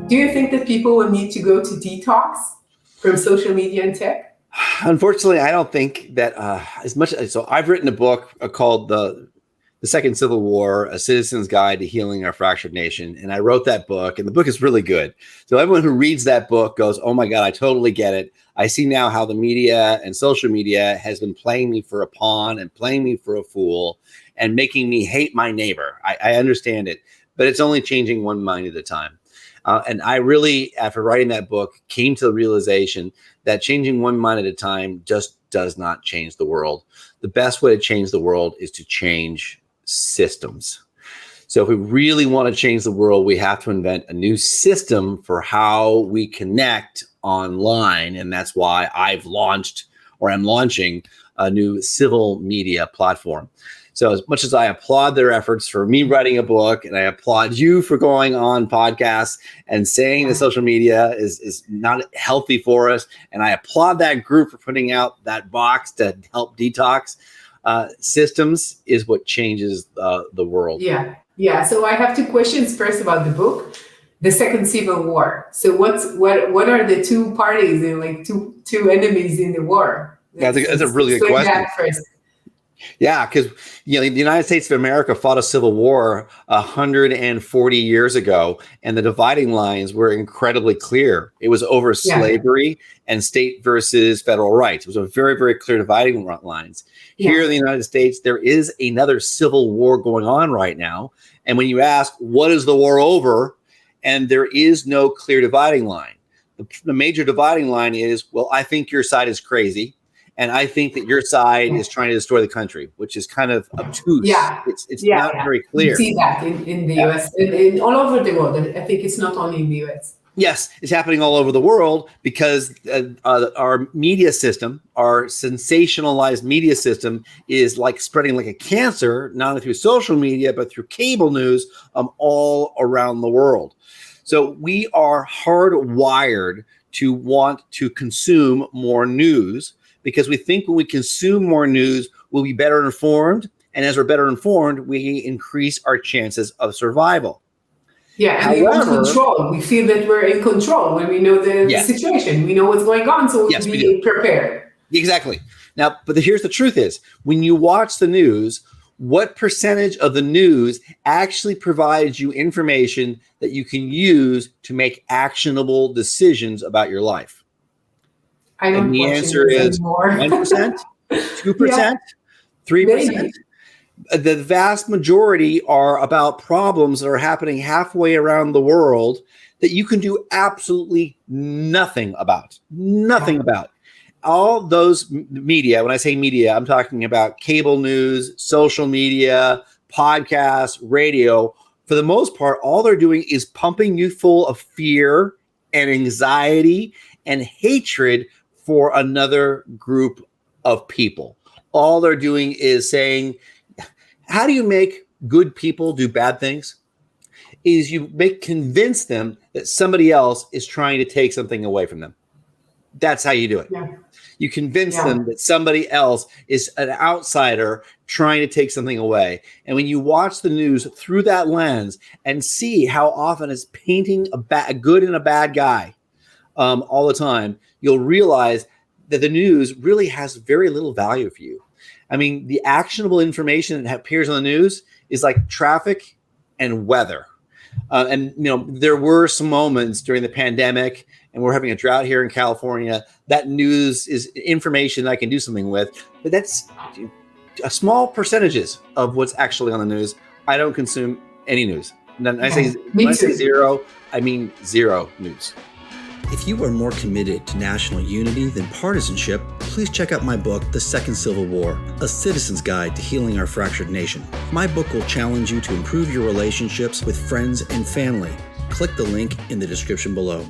Do you think that people will need to go to detox from social media and tech? Unfortunately, I don't think that as much. So I've written a book called The Second Civil War, A Citizen's Guide to Healing Our Fractured Nation. And I wrote that book, and the book is really good. So everyone who reads that book goes, oh my God, I totally get it. I see now how the media and social media has been playing me for a pawn and playing me for a fool and making me hate my neighbor. I understand it, but it's only changing one mind at a time. And I really, after writing that book, came to the realization that changing one mind at a time just does not change the world. The best way to change the world is to change systems. So if we really want to change the world, we have to invent a new system for how we connect online. And that's why I've launched, or I'm launching, a new civil media platform. So as much as I applaud their efforts for me writing a book, and I applaud you for going on podcasts and saying that social media is not healthy for us, and I applaud that group for putting out that box to help detox, systems is what changes the world. Yeah. So I have two questions first about the book, The Second Civil War. So what are the two parties and like two enemies in the war? That's a really good question. That first. Yeah, because the United States of America fought a civil war 140 years ago, and the dividing lines were incredibly clear. It was over slavery and state versus federal rights. It was a very, very clear dividing lines. Here in the United States, there is another civil war going on right now. And when you ask, what is the war over? And there is no clear dividing line. The major dividing line is, well, I think your side is crazy. And I think that your side is trying to destroy the country, which is kind of obtuse. It's not very clear. You see that in the US, in all over the world. I think it's not only in the US. Yes, it's happening all over the world because our media system, our sensationalized media system, is like spreading like a cancer, not only through social media, but through cable news all around the world. So we are hardwired to want to consume more news, because we think when we consume more news, we'll be better informed. And as we're better informed, we increase our chances of survival. Yeah, and we want control. We feel that we're in control when we know the situation. We know what's going on, so we'll be prepared. Exactly. Now, but here's the truth is, when you watch the news, what percentage of the news actually provides you information that you can use to make actionable decisions about your life? I don't. And the answer is 1%, 2%, 3%. The vast majority are about problems that are happening halfway around the world that you can do absolutely nothing about. Nothing about. All those media, when I say media, I'm talking about cable news, social media, podcasts, radio. For the most part, all they're doing is pumping you full of fear and anxiety and hatred for another group of people. All they're doing is saying, how do you make good people do bad things? Is you convince them that somebody else is trying to take something away from them. That's how you do it. You convince them that somebody else is an outsider trying to take something away. And when you watch the news through that lens and see how often it's painting a good and a bad guy all the time, you'll realize that the news really has very little value for you. I mean, the actionable information that appears on the news is like traffic and weather. And there were some moments during the pandemic, and we're having a drought here in California, that news is information I can do something with, but that's a small percentages of what's actually on the news. I don't consume any news. And then when I say zero, I mean zero news. If you are more committed to national unity than partisanship, please check out my book, The Second Civil War, A Citizen's Guide to Healing Our Fractured Nation. My book will challenge you to improve your relationships with friends and family. Click the link in the description below.